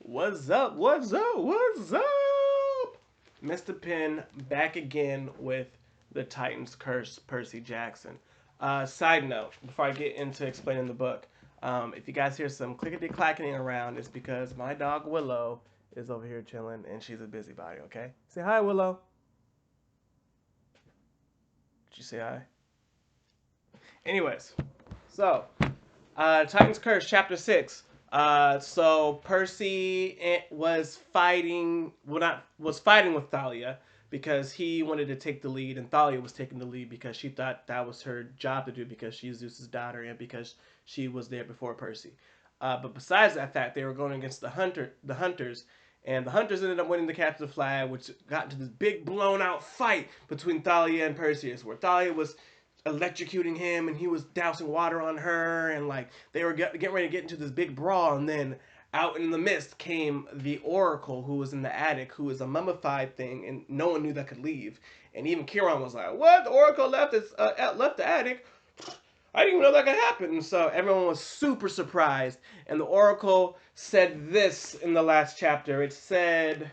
What's up? What's up? What's up? Mr. Penn back again with the Titans Curse, Percy Jackson. Side note, before I get into explaining the book, if you guys hear some clickety clacking around, it's because my dog Willow is over here chilling and she's a busybody, okay? Say hi, Willow. Did you say hi? Anyways, so Titans Curse, Chapter 6. So Percy was fighting, well, not was fighting with Thalia because he wanted to take the lead, and Thalia was taking the lead because she thought that was her job to do because she's Zeus's daughter and because she was there before Percy. But besides that fact, they were going against the hunters, and the hunters ended up winning the capture the flag, which got into this big blown out fight between Thalia and Perseus, where Thalia was electrocuting him and he was dousing water on her, and like they were getting ready to get into this big brawl, and then out in the mist came the oracle, who was in the attic, who is a mummified thing, and no one knew that could leave. And even Chiron was like, what, the oracle left the attic? I didn't even know that could happen. So everyone was super surprised, and the oracle said this in the last chapter. It said,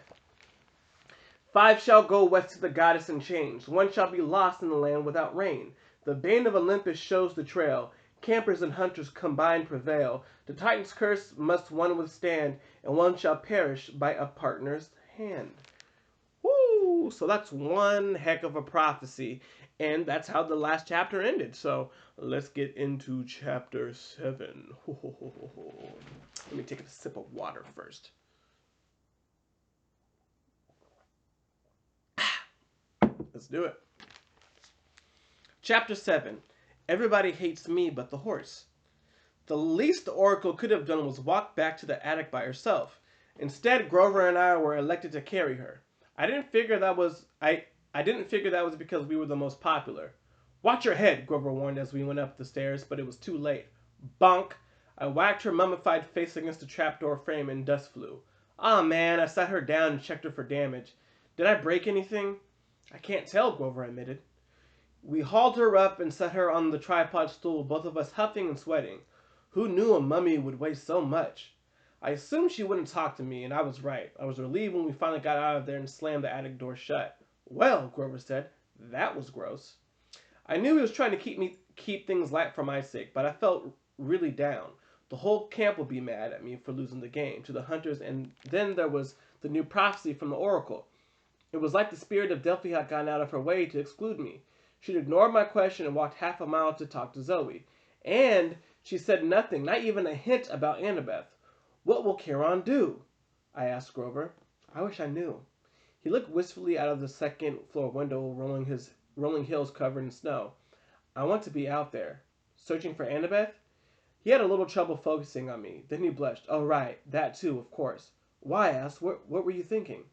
"Five shall go west to the goddess in chains. One shall be lost in the land without rain. The bane of Olympus shows the trail. Campers and hunters combined prevail. The Titan's curse must one withstand, and one shall perish by a partner's hand." Woo! So that's one heck of a prophecy. And that's how the last chapter ended. So let's get into chapter 7. Let me take a sip of water first. Let's do it. Chapter 7. Everybody hates me but the horse. The least the Oracle could have done was walk back to the attic by herself. Instead, Grover and I were elected to carry her. I didn't figure that was because we were the most popular. "Watch your head," Grover warned as we went up the stairs, but it was too late. Bonk! I whacked her mummified face against the trapdoor frame and dust flew. "Aw, man," I sat her down and checked her for damage. "Did I break anything?" "I can't tell," Grover admitted. We hauled her up and set her on the tripod stool, both of us huffing and sweating. Who knew a mummy would weigh so much? I assumed she wouldn't talk to me, and I was right. I was relieved when we finally got out of there and slammed the attic door shut. "Well," Grover said, "that was gross." I knew he was trying to keep things light for my sake, but I felt really down. The whole camp would be mad at me for losing the game to the hunters, and then there was the new prophecy from the oracle. It was like the spirit of Delphi had gone out of her way to exclude me. She'd ignored my question and walked half a mile to talk to Zoe. And she said nothing, not even a hint about Annabeth. "What will Chiron do?" I asked Grover. I wish I knew. He looked wistfully out of the second floor window, rolling hills covered in snow. "I want to be out there." "Searching for Annabeth?" He had a little trouble focusing on me. Then he blushed. "Oh, right. That too, of course." "Why?" I asked. What were you thinking?"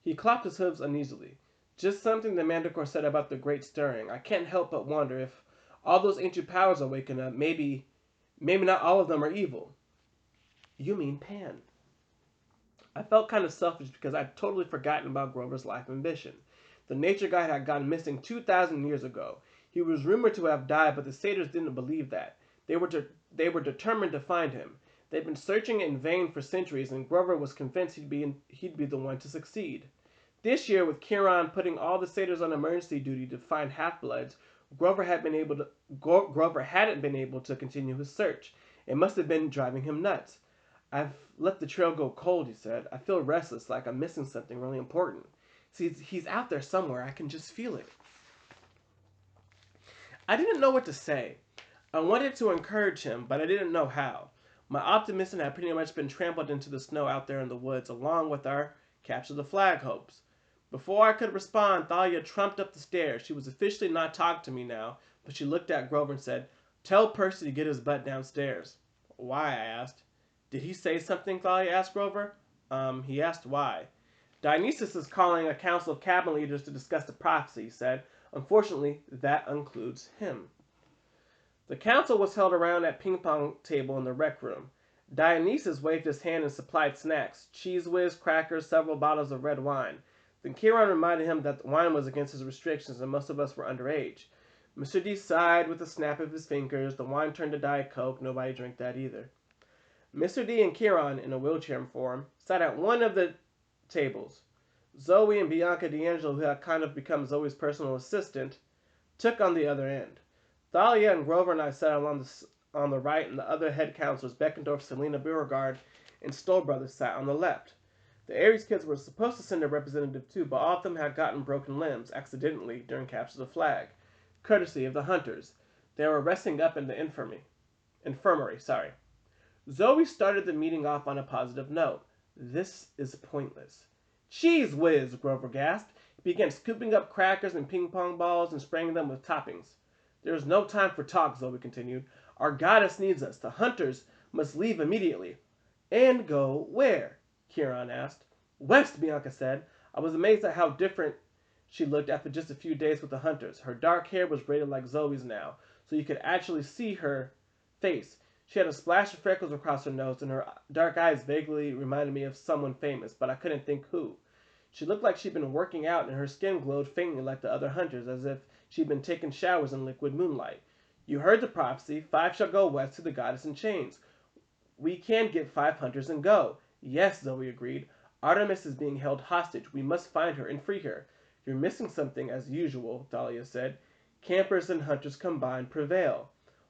He clapped his hooves uneasily. "Just something the Manticore said about the Great Stirring. I can't help but wonder if all those ancient powers are waking up. Maybe not all of them are evil." "You mean Pan." I felt kind of selfish because I'd totally forgotten about Grover's life ambition. The nature guide had gone missing 2,000 years ago. He was rumored to have died, but the satyrs didn't believe that. They were determined to find him. They'd been searching in vain for centuries, and Grover was convinced he'd be the one to succeed. This year, with Chiron putting all the satyrs on emergency duty to find half-bloods, Grover hadn't been able to continue his search. It must have been driving him nuts. "I've let the trail go cold," he said. "I feel restless, like I'm missing something really important. See, he's out there somewhere. I can just feel it." I didn't know what to say. I wanted to encourage him, but I didn't know how. My optimism had pretty much been trampled into the snow out there in the woods, along with our capture the flag hopes. Before I could respond, Thalia trumped up the stairs. She was officially not talking to me now, but she looked at Grover and said, "Tell Percy to get his butt downstairs." "Why?" I asked. "Did he say something?" Thalia asked Grover. He asked why. "Dionysus is calling a council of cabinet leaders to discuss the prophecy," he said. "Unfortunately, that includes him." The council was held around a ping-pong table in the rec room. Dionysus waved his hand and supplied snacks, Cheese Whiz, crackers, several bottles of red wine. Then Chiron reminded him that wine was against his restrictions and most of us were underage. Mr. D sighed with a snap of his fingers. The wine turned to Diet Coke. Nobody drank that either. Mr. D and Kieran, in a wheelchair form, sat at one of the tables. Zoe and Bianca D'Angelo, who had kind of become Zoe's personal assistant, took on the other end. Thalia and Grover and I sat on the right, and the other head counselors, Beckendorf, Selena Beauregard, and Stoll Brothers, sat on the left. The Aries kids were supposed to send a representative too, but all of them had gotten broken limbs accidentally during capture of the flag, courtesy of the hunters. They were resting up in the infirmary. Zoe started the meeting off on a positive note. This is pointless. Cheese whiz, Grover gasped. He began scooping up crackers and ping pong balls and spraying them with toppings. There is no time for talk, Zoe continued. Our goddess needs us. The hunters must leave immediately. And go where? Kieran asked. West, Bianca said. I was amazed at how different she looked after just a few days with the hunters. Her dark hair was braided like Zoe's now, so you could actually see her face. She had a splash of freckles across her nose, and her dark eyes vaguely reminded me of someone famous, but I couldn't think who. She looked like she'd been working out, and her skin glowed faintly like the other hunters, as if she'd been taking showers in liquid moonlight. You heard the prophecy. 5 shall go west to the goddess in chains. We can get 5 hunters and go. Yes, Zoe agreed. Artemis is being held hostage. We must find her and free her. You're missing something, as usual, Thalia said. Campers and hunters combined prevail.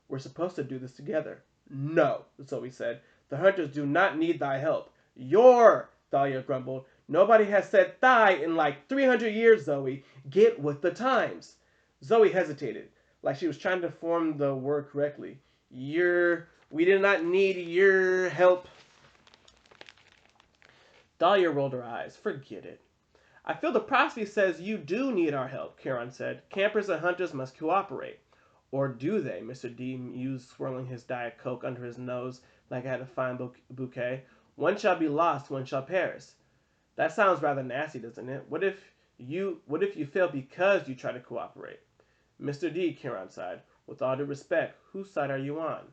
We're supposed to do this together. No, Zoe said. The hunters do not need thy help. Your, Thalia grumbled. Nobody has said thy in like 300 years, Zoe. Get with the times. Zoe hesitated, like she was trying to form the word correctly. We did not need your help. Thalia rolled her eyes. Forget it. I feel the prophecy says you do need our help, Kieran said. Campers and hunters must cooperate. Or do they? Mr. D mused, swirling his Diet Coke under his nose like I had a fine bouquet. One shall be lost, one shall perish. That sounds rather nasty, doesn't it? What if you fail because you try to cooperate? Mr. D, Kieran sighed. With all due respect, whose side are you on?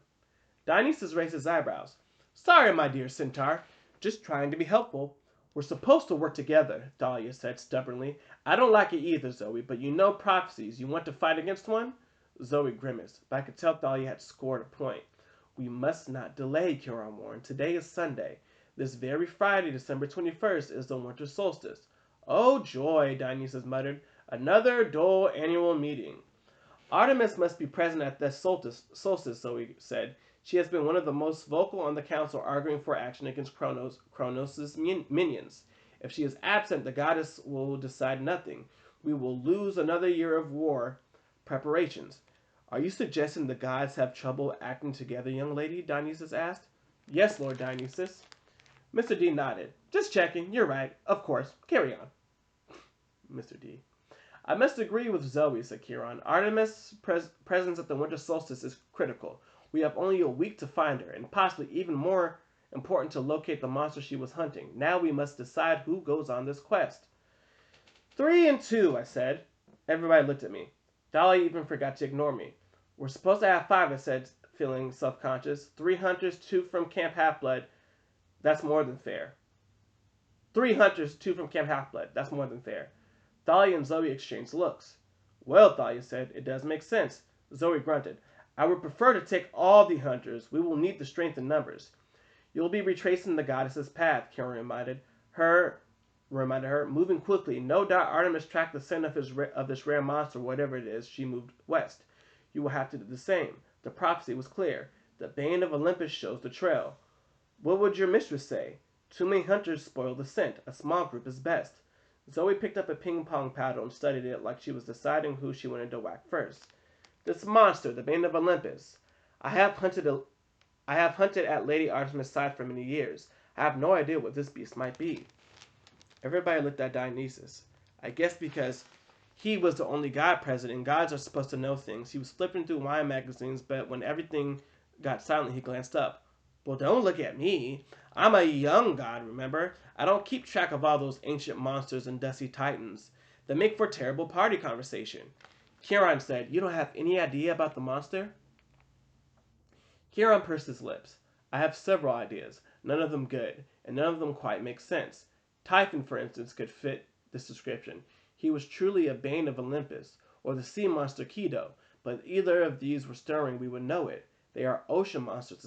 Dionysus raised his eyebrows. Sorry, my dear Centaur. Just trying to be helpful. We're supposed to work together, Thalia said stubbornly. I don't like it either, Zoe, but you know prophecies. You want to fight against one? Zoe grimaced, but I could tell Thalia had scored a point. We must not delay, Kieran warned. Today is Sunday. This very Friday, December 21st, is the winter solstice. Oh, joy, Dionysus muttered. Another dull annual meeting. Artemis must be present at this solstice, Zoe said. She has been one of the most vocal on the council, arguing for action against Kronos' minions. If she is absent, the goddess will decide nothing. We will lose another year of war preparations. Are you suggesting the gods have trouble acting together, young lady? Dionysus asked. Yes, Lord Dionysus. Mr. D nodded. Just checking. You're right. Of course. Carry on. Mr. D. I must agree with Zoe, said Kieran. Artemis' presence at the winter solstice is critical. We have only a week to find her, and possibly even more important to locate the monster she was hunting. Now we must decide who goes on this quest. 3 and 2, I said. Everybody looked at me. Thalia even forgot to ignore me. We're supposed to have 5, I said, feeling self-conscious. 3 hunters, 2 from Camp Half-Blood. That's more than fair. 3 hunters, 2 from Camp Half-Blood. That's more than fair. Thalia and Zoe exchanged looks. Well, Thalia said, it does make sense. Zoe grunted. I would prefer to take all the hunters. We will need the strength in numbers. You'll be retracing the goddess's path, Kieran reminded her, moving quickly. No doubt Artemis tracked the scent of this rare monster, whatever it is. She moved west. You will have to do the same. The prophecy was clear. The Bane of Olympus shows the trail. What would your mistress say? Too many hunters spoil the scent. A small group is best. Zoe picked up a ping-pong paddle and studied it like she was deciding who she wanted to whack first. This monster, the Bane of Olympus. I have hunted at Lady Artemis' side for many years. I have no idea what this beast might be. Everybody looked at Dionysus. I guess because he was the only god present, and gods are supposed to know things. He was flipping through wine magazines, but when everything got silent, he glanced up. Well, don't look at me. I'm a young god, remember? I don't keep track of all those ancient monsters and dusty titans. They make for terrible party conversation. Kieran said, you don't have any idea about the monster? Kieran pursed his lips. I have several ideas, none of them good, and none of them quite make sense. Typhon, for instance, could fit this description. He was truly a bane of Olympus, or the sea monster Keto, but if either of these were stirring, we would know it. They are ocean monsters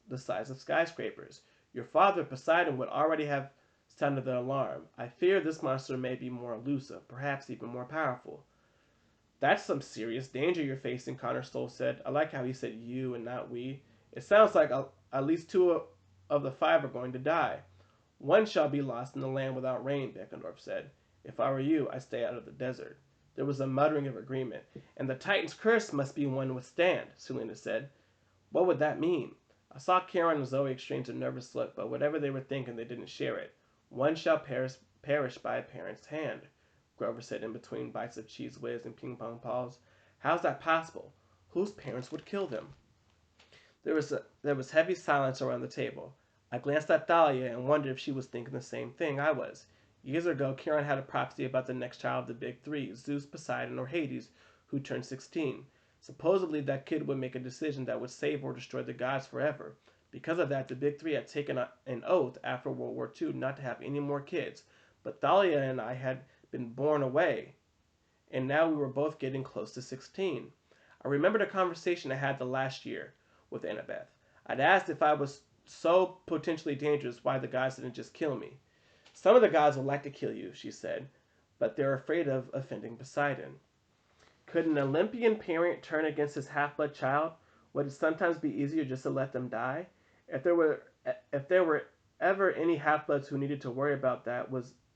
the size of skyscrapers. Your father, Poseidon, would already have sounded the alarm. I fear this monster may be more elusive, perhaps even more powerful. That's some serious danger you're facing, Connor Stoll said. I like how he said you and not we. It sounds like at least two of the five are going to die. One shall be lost in the land without rain, Beckendorf said. If I were you, I'd stay out of the desert. There was a muttering of agreement. And the Titan's curse must be one to withstand, Selena said. What would that mean? I saw Karen and Zoe exchange a nervous look, but whatever they were thinking, they didn't share it. One shall perish by a parent's hand, Grover said in between bites of cheese whiz and ping pong balls. How's that possible? Whose parents would kill them? There was heavy silence around the table. I glanced at Thalia and wondered if she was thinking the same thing I was. Years ago, Karen had a prophecy about the next child of the big three, Zeus, Poseidon, or Hades, who turned 16. Supposedly, that kid would make a decision that would save or destroy the gods forever. Because of that, the big three had taken an oath after World War II not to have any more kids. But Thalia and I had been born away, and now we were both getting close to 16. I remembered a conversation I had the last year with Annabeth. I'd asked if I was so potentially dangerous, why the gods didn't just kill me. Some of the gods would like to kill you, she said, but they're afraid of offending Poseidon. Could an Olympian parent turn against his half-blood child? Would it sometimes be easier just to let them die? If there were ever any half-bloods who needed to worry about that,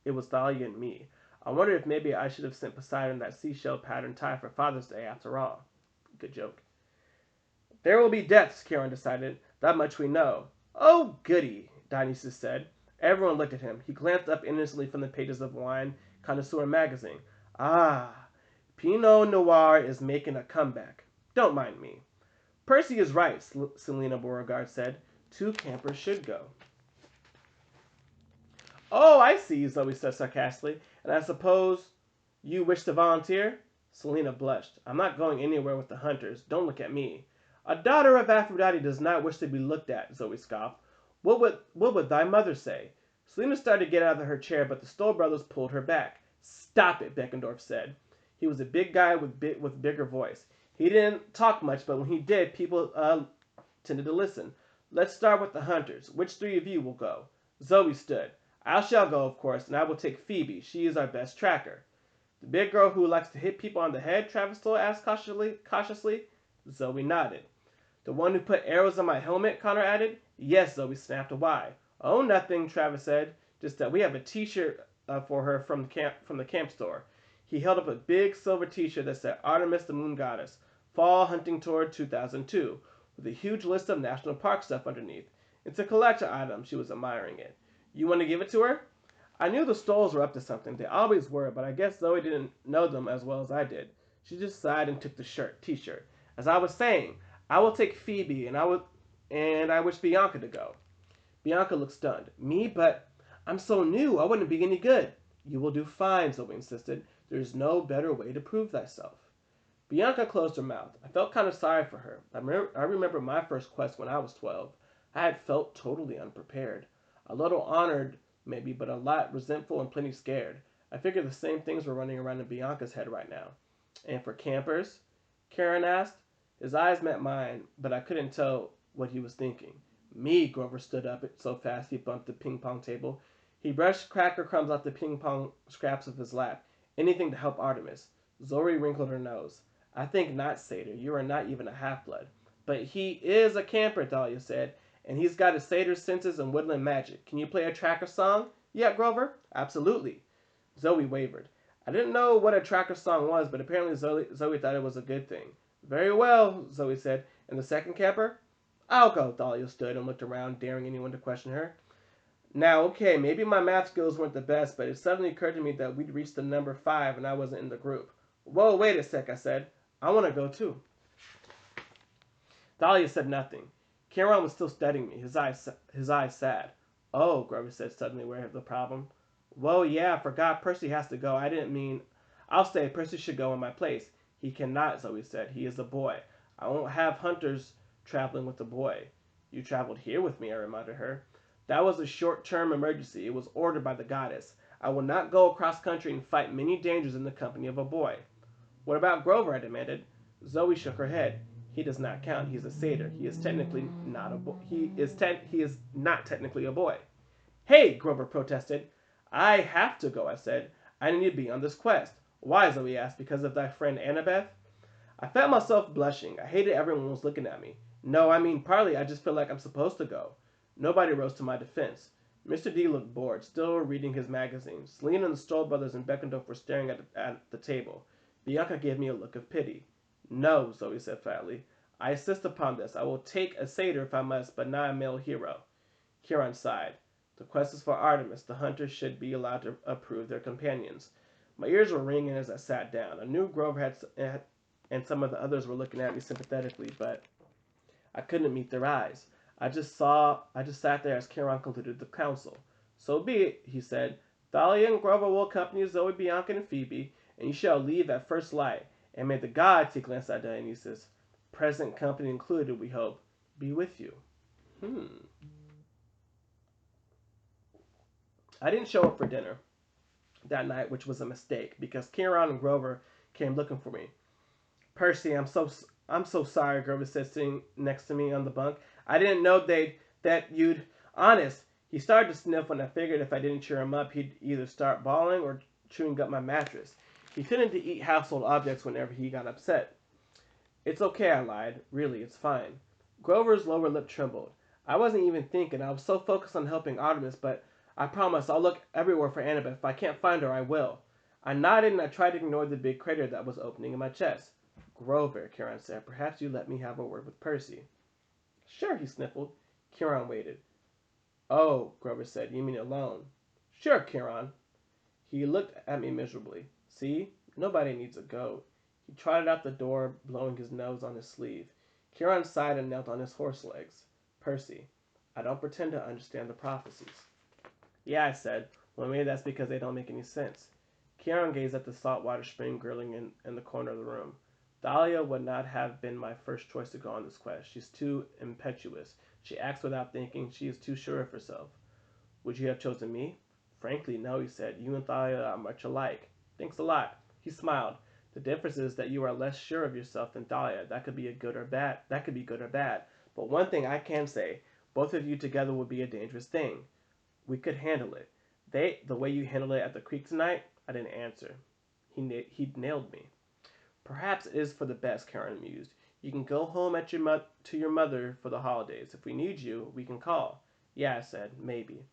it was Thalia and me. I wonder if maybe I should have sent Poseidon that seashell pattern tie for Father's Day after all. Good joke. There will be deaths, Karen decided. That much we know. Oh, goody, Dionysus said. Everyone looked at him. He glanced up innocently from the pages of Wine Connoisseur magazine. Ah, Pinot Noir is making a comeback. Don't mind me. Percy is right, Selena Beauregard said. 2 campers should go. Oh, I see, Zoe said sarcastically. And I suppose you wish to volunteer? Selena blushed. I'm not going anywhere with the hunters. Don't look at me. A daughter of Aphrodite does not wish to be looked at, Zoe scoffed. What would thy mother say? Selena started to get out of her chair, but the Stoll brothers pulled her back. Stop it, Beckendorf said. He was a big guy with bigger voice. He didn't talk much, but when he did, people tended to listen. Let's start with the hunters. Which 3 of you will go? Zoe stood. I shall go, of course, and I will take Phoebe. She is our best tracker. The big girl who likes to hit people on the head, Travis Stoll asked cautiously. Zoe nodded. The one who put arrows on my helmet, Connor added. Yes, Zoe snapped. Why? Oh, nothing, Travis said. Just that we have a t-shirt for her from the camp store. He held up a big silver t-shirt that said Artemis the Moon Goddess, Fall Hunting Tour 2002, with a huge list of national park stuff underneath. It's a collection item. She was admiring it. You want to give it to her? I knew the Stolls were up to something. They always were, but I guess Zoe didn't know them as well as I did. She just sighed and took the t-shirt. As I was saying, I will take Phoebe, and I wish Bianca to go. Bianca looked stunned. Me? But I'm so new. I wouldn't be any good. You will do fine, Zoe insisted. There is no better way to prove thyself. Bianca closed her mouth. I felt kind of sorry for her. I remember my first quest when I was 12. I had felt totally unprepared. A little honored, maybe, but a lot resentful and plenty scared. I figured the same things were running around in Bianca's head right now. And for campers? Karen asked. His eyes met mine, but I couldn't tell what he was thinking. Me, Grover stood up so fast he bumped the ping-pong table. He brushed cracker crumbs off the ping-pong scraps of his lap. Anything to help Artemis. Zoe wrinkled her nose. I think not, Satyr. You are not even a half-blood. But he is a camper, Thalia said, and he's got a satyr's senses and woodland magic. Can you play a tracker song? Yeah, Grover? Absolutely. Zoe wavered. I didn't know what a tracker song was, but apparently Zoe thought it was a good thing. Very well, Zoe said. And the second camper? I'll go. Thalia stood and looked around, daring anyone to question her. Now, okay, maybe my math skills weren't the best, but it suddenly occurred to me that we'd reached the number 5 and I wasn't in the group. Whoa, wait a sec, I said. I want to go too. Thalia said nothing. Kieran was still studying me, his eyes sad. Oh, Grover said, suddenly aware of the problem. Whoa, yeah, I forgot Percy has to go. I didn't mean... I'll stay. Percy should go in my place. He cannot, Zoe said. He is a boy. I won't have hunters traveling with a boy. You traveled here with me, I reminded her. That was a short-term emergency. It was ordered by the goddess. I will not go across country and fight many dangers in the company of a boy. What about Grover? I demanded. Zoe shook her head. He does not count. He is a satyr. He is technically not a boy. He is not technically a boy. Hey, Grover protested. I have to go, I said. I need to be on this quest. Why, Zoe asked, because of thy friend Annabeth? I felt myself blushing. I hated everyone was looking at me. No, I mean, partly I just feel like I'm supposed to go. Nobody rose to my defense. Mr. D looked bored, still reading his magazine. Selena and the Stoll brothers and Beckendorf were staring at the table. Bianca gave me a look of pity. No, Zoe said flatly. I insist upon this. I will take a satyr if I must, but not a male hero. Huron sighed. The quest is for Artemis. The hunters should be allowed to approve their companions. My ears were ringing as I sat down. I knew Grover and some of the others were looking at me sympathetically, but I couldn't meet their eyes. I just sat there as Chiron concluded the council. So be it, he said. Thalia and Grover will accompany Zoe, Bianca, and Phoebe, and you shall leave at first light. And may the gods, he glanced at Dionysus, present company included, we hope, be with you. I didn't show up for dinner that night, which was a mistake, because Chiron and Grover came looking for me. Percy, I'm so sorry, Grover said, sitting next to me on the bunk. I didn't know that you'd honest. He started to sniff when I figured if I didn't cheer him up, he'd either start bawling or chewing up my mattress. He tended to eat household objects whenever he got upset. It's okay, I lied. Really, it's fine. Grover's lower lip trembled. I wasn't even thinking. I was so focused on helping Artemis, but I promise I'll look everywhere for Annabeth. If I can't find her, I will. I nodded and I tried to ignore the big crater that was opening in my chest. Grover, Chiron said, perhaps you let me have a word with Percy. Sure, he sniffled. Chiron waited. Oh, Grover said, you mean alone? Sure, Chiron. He looked at me miserably. See? Nobody needs a goat. He trotted out the door, blowing his nose on his sleeve. Chiron sighed and knelt on his horse legs. Percy, I don't pretend to understand the prophecies. Yeah, I said. Well, maybe that's because they don't make any sense. Chiron gazed at the saltwater spring gurgling in the corner of the room. Thalia would not have been my first choice to go on this quest. She's too impetuous. She acts without thinking. She is too sure of herself. Would you have chosen me? Frankly, no, he said. You and Thalia are much alike. Thanks a lot. He smiled. The difference is that you are less sure of yourself than Thalia. That could be good or bad. But one thing I can say, both of you together would be a dangerous thing. We could handle it. The way you handled it at the creek tonight, I didn't answer. He nailed me. Perhaps it is for the best, Karen mused. You can go home to your mother for the holidays. If we need you, we can call. Yeah, I said, maybe.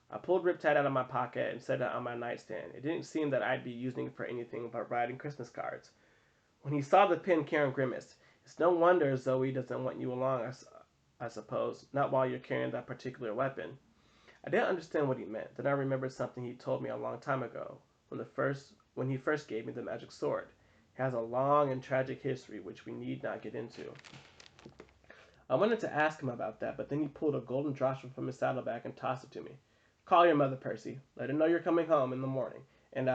I pulled Riptide out of my pocket and set it on my nightstand. It didn't seem that I'd be using it for anything but writing Christmas cards. When he saw the pen, Karen grimaced. It's no wonder Zoe doesn't want you along, I suppose, not while you're carrying that particular weapon. I didn't understand what he meant. Then I remembered something he told me a long time ago, when he first gave me the magic sword. It has a long and tragic history, which we need not get into. I wanted to ask him about that, but then he pulled a golden drawstring from his saddlebag and tossed it to me. Call your mother, Percy. Let her know you're coming home in the morning. And,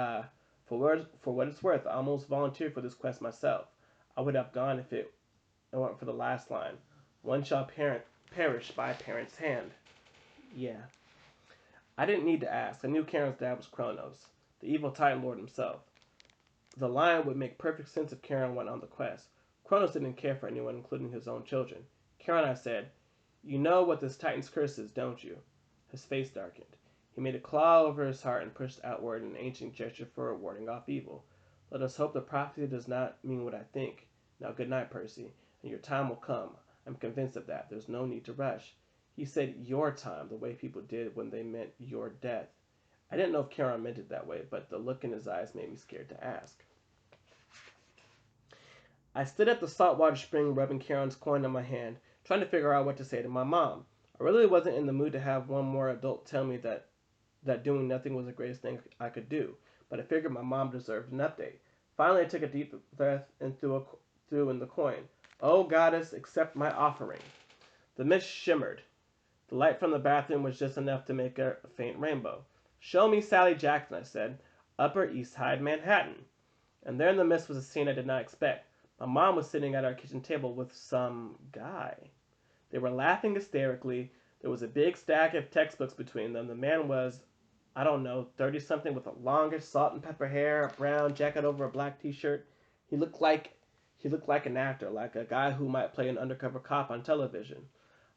for what it's worth, I almost volunteered for this quest myself. I would have gone if it weren't for the last line. One shall perish by a parent's hand. Yeah. I didn't need to ask. I knew Karen's dad was Kronos, the evil Titan Lord himself. The line would make perfect sense if Karen went on the quest. Kronos didn't care for anyone, including his own children. Karen, I said, you know what this Titan's curse is, don't you? His face darkened. He made a claw over his heart and pushed outward an ancient gesture for warding off evil. Let us hope the prophecy does not mean what I think. Now good night, Percy, and your time will come. I'm convinced of that. There's no need to rush. He said your time, the way people did when they meant your death. I didn't know if Karen meant it that way, but the look in his eyes made me scared to ask. I stood at the saltwater spring, rubbing Karen's coin in my hand, trying to figure out what to say to my mom. I really wasn't in the mood to have one more adult tell me that doing nothing was the greatest thing I could do, but I figured my mom deserved an update. Finally, I took a deep breath and threw in the coin. Oh, goddess, accept my offering. The mist shimmered. The light from the bathroom was just enough to make a faint rainbow. Show me Sally Jackson, I said. Upper East Side, Manhattan. And there in the mist was a scene I did not expect. My mom was sitting at our kitchen table with some guy. They were laughing hysterically. There was a big stack of textbooks between them. The man was, I don't know, 30-something with a longish salt and pepper hair, a brown jacket over a black t-shirt. He looked like He looked like an actor, like a guy who might play an undercover cop on television.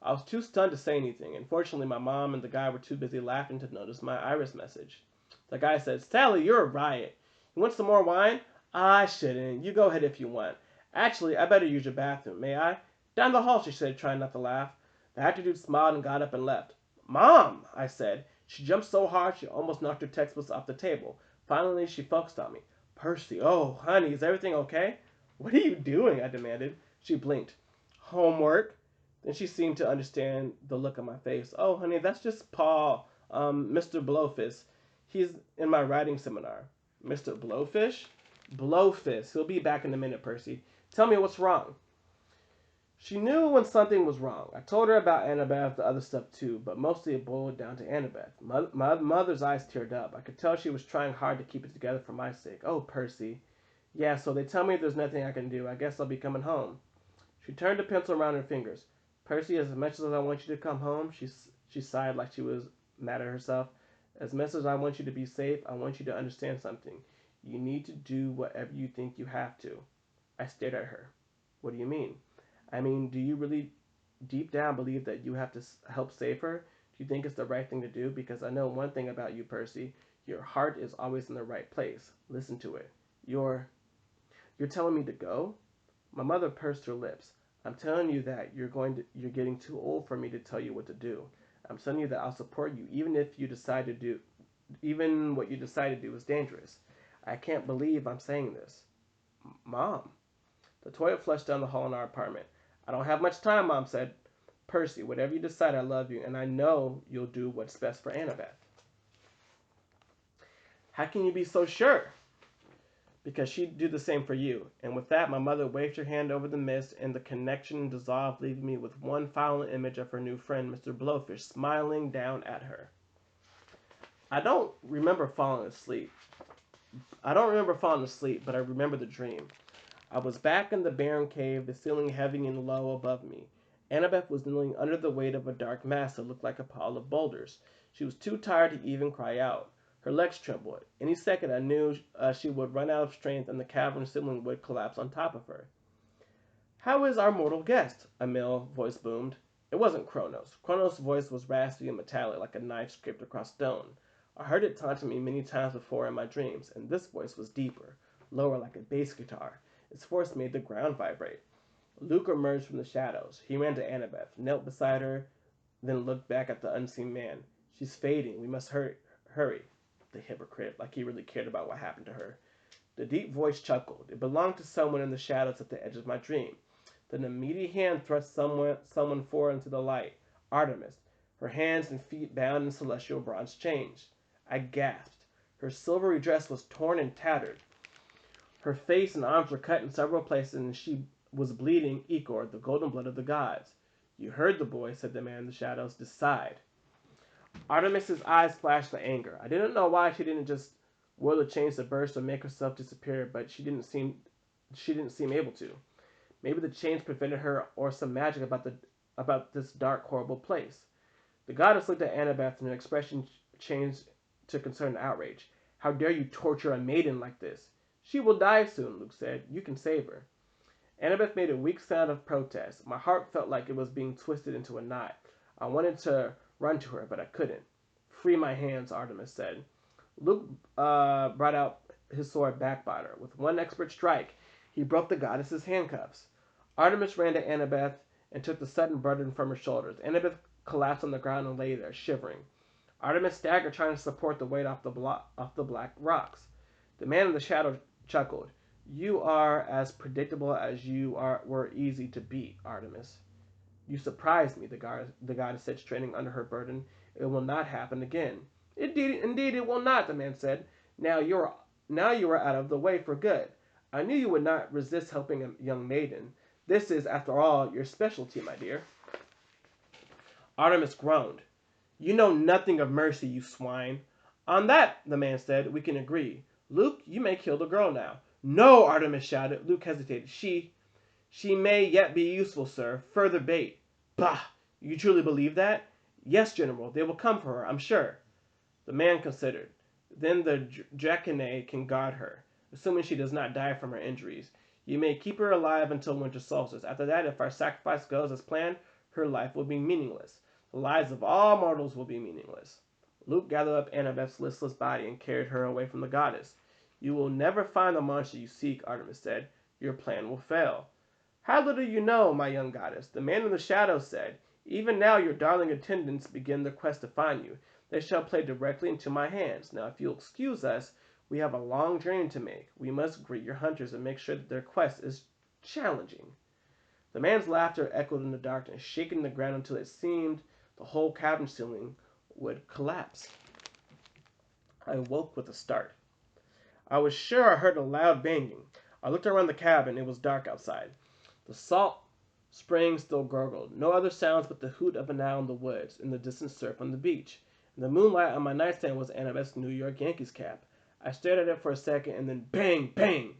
I was too stunned to say anything, and fortunately my mom and the guy were too busy laughing to notice my iris message. The guy said, "Sally, you're a riot. You want some more wine?" "I shouldn't. You go ahead if you want. Actually, I better use your bathroom. May I?" "Down the hall," she said, trying not to laugh. The actor dude smiled and got up and left. "Mom," I said. She jumped so hard she almost knocked her textbooks off the table. Finally, she focused on me. "Percy, oh, honey, is everything okay?" "What are you doing?" I demanded. She blinked. "Homework." Then she seemed to understand the look on my face. "Oh, honey, that's just Paul, Mr. Blowfish. He's in my writing seminar." "Mr. Blowfish?" "Blowfish. He'll be back in a minute, Percy. Tell me what's wrong." She knew when something was wrong. I told her about Annabeth, the other stuff too, but mostly it boiled down to Annabeth. My mother's eyes teared up. I could tell she was trying hard to keep it together for my sake. "Oh, Percy." "Yeah, so they tell me there's nothing I can do. I guess I'll be coming home." She turned the pencil around her fingers. "Percy, as much as I want you to come home," she sighed like she was mad at herself. "As much as I want you to be safe, I want you to understand something. You need to do whatever you think you have to." I stared at her. "What do you mean?" "I mean, do you really deep down believe that you have to help save her? Do you think it's the right thing to do? Because I know one thing about you, Percy. Your heart is always in the right place. Listen to it. You're telling me to go?" My mother pursed her lips. "I'm telling you that you're getting too old for me to tell you what to do. I'm telling you that I'll support you even what you decide to do is dangerous. I can't believe I'm saying this." "Mom." The toilet flushed down the hall in our apartment. "I don't have much time," Mom said. "Percy, whatever you decide, I love you, and I know you'll do what's best for Annabeth." "How can you be so sure?" "Because she'd do the same for you." And with that, my mother waved her hand over the mist, and the connection dissolved, leaving me with one final image of her new friend, Mr. Blowfish, smiling down at her. I don't remember falling asleep. But I remember the dream. I was back in the barren cave, the ceiling heavy and low above me. Annabeth was kneeling under the weight of a dark mass that looked like a pile of boulders. She was too tired to even cry out. Her legs trembled. Any second I knew she would run out of strength and the cavern ceiling would collapse on top of her. "How is our mortal guest?" a male voice boomed. It wasn't Kronos. Kronos' voice was raspy and metallic like a knife scraped across stone. I heard it taunting me many times before in my dreams, and this voice was deeper, lower like a bass guitar. Its voice made the ground vibrate. Luke emerged from the shadows. He ran to Annabeth, knelt beside her, then looked back at the unseen man. "She's fading. We must hurry." The hypocrite, like he really cared about what happened to her. The deep voice chuckled. It belonged to someone in the shadows at the edge of my dream. Then a meaty hand thrust someone forward into the light. Artemis, her hands and feet bound in celestial bronze chains. I gasped. Her silvery dress was torn and tattered. Her face and arms were cut in several places, and she was bleeding ichor, the golden blood of the gods. "You heard the boy," said the man in the shadows. "Decide." Artemis's eyes flashed with anger. I didn't know why she didn't just will the chains to burst or make herself disappear, but she didn't seem able to. Maybe the chains prevented her, or some magic about this dark, horrible place. The goddess looked at Annabeth, and her expression changed to concern and outrage. "How dare you torture a maiden like this?" "She will die soon," Luke said. "You can save her." Annabeth made a weak sound of protest. My heart felt like it was being twisted into a knot. I wanted to run to her, but I couldn't. "Free my hands," Artemis said. Luke brought out his sword backbiter. With one expert strike, he broke the goddess's handcuffs. Artemis ran to Annabeth and took the sudden burden from her shoulders. Annabeth collapsed on the ground and lay there, shivering. Artemis staggered, trying to support the weight off the black rocks. The man in the shadow chuckled. "You are as predictable as were easy to beat, Artemis." "You surprised me," the goddess said, straining under her burden. "It will not happen again." Indeed, it will not," the man said. Now you are out of the way for good. I knew you would not resist helping a young maiden. This is, after all, your specialty, my dear." Artemis groaned. "You know nothing of mercy, you swine." "On that," the man said, "we can agree. Luke, you may kill the girl now." "No," Artemis shouted. Luke hesitated. She may yet be useful, sir. Further bait." "Bah! You truly believe that?" "Yes, General. They will come for her, I'm sure." The man considered. "Then the Dracanae can guard her, assuming she does not die from her injuries. You may keep her alive until winter solstice. After that, if our sacrifice goes as planned, her life will be meaningless. The lives of all mortals will be meaningless. Luke gathered up Annabeth's listless body and carried her away from the goddess. You will never find the monster you seek, Artemis said. Your plan will fail. How little you know, my young goddess, the man in the shadows said. Even now your darling attendants begin their quest to find you. They shall play directly into my hands. Now, if you'll excuse us, we have a long journey to make. We must greet your hunters and make sure that their quest is challenging. The man's laughter echoed in the darkness, shaking the ground until it seemed the whole cabin ceiling would collapse. I awoke with a start. I was sure I heard a loud banging. I looked around the cabin. It was dark outside. The salt spring still gurgled. No other sounds but the hoot of an owl in the woods and the distant surf on the beach. In the moonlight on my nightstand was Annabeth's New York Yankees cap. I stared at it for a second and then bang, bang!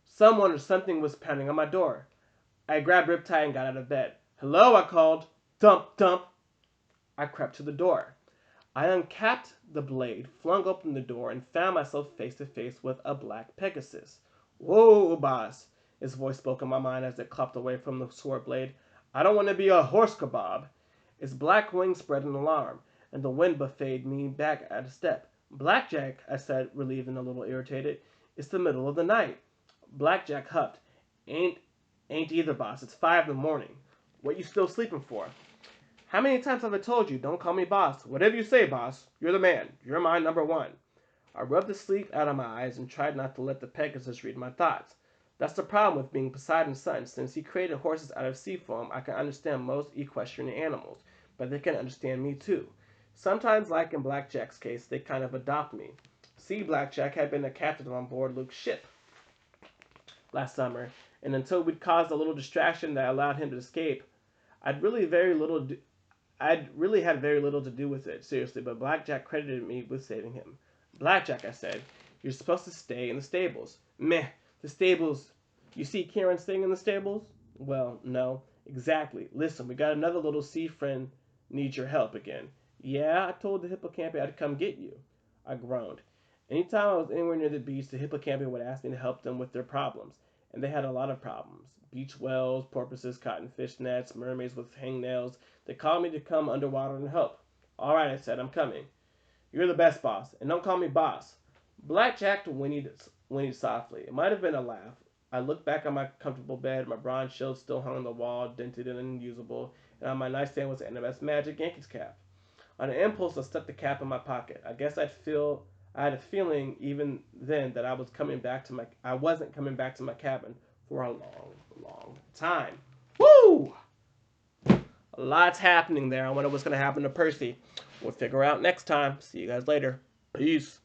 Someone or something was pounding on my door. I grabbed Riptide and got out of bed. Hello, I called. Thump, thump. I crept to the door. I uncapped the blade, flung open the door, and found myself face to face with a black Pegasus. Whoa, boss, his voice spoke in my mind as it clopped away from the sword blade. I don't want to be a horse kebab. Its black wings spread in alarm, and the wind buffeted me back at a step. Blackjack, I said, relieved and a little irritated. It's the middle of the night. Blackjack huffed. Ain't either, boss. It's 5 in the morning. What you still sleeping for? How many times have I told you, don't call me boss? Whatever you say, boss. You're the man. You're my number one. I rubbed the sleep out of my eyes and tried not to let the Pegasus read my thoughts. That's the problem with being Poseidon's son. Since he created horses out of sea foam, I can understand most equestrian animals, but they can understand me too. Sometimes, like in Blackjack's case, they kind of adopt me. See, Blackjack had been a captain on board Luke's ship last summer, and until we'd caused a little distraction that allowed him to escape, I'd really had very little to do with it, seriously, but Blackjack credited me with saving him. Blackjack, I said, you're supposed to stay in the stables. Meh, the stables. You see Kieran staying in the stables? Well, no, exactly. Listen, we got another little sea friend needs your help again. Yeah, I told the hippocampi I'd come get you. I groaned. Anytime I was anywhere near the beach, the hippocampi would ask me to help them with their problems. And they had a lot of problems. Beach whales, porpoises, cottonfish nets, mermaids with hangnails. They called me to come underwater and help. All right, I said, I'm coming. You're the best, boss. And don't call me boss. Blackjack whinnied softly. It might have been a laugh. I looked back on my comfortable bed. My bronze shield still hung on the wall, dented and unusable. And on my nightstand was Annabeth's magic Yankees cap. On an impulse, I stuck the cap in my pocket. I guess I had a feeling even then that I wasn't coming back to my cabin for a long, long time. Woo! A lot's happening there. I wonder what's going to happen to Percy. We'll figure out next time. See you guys later. Peace.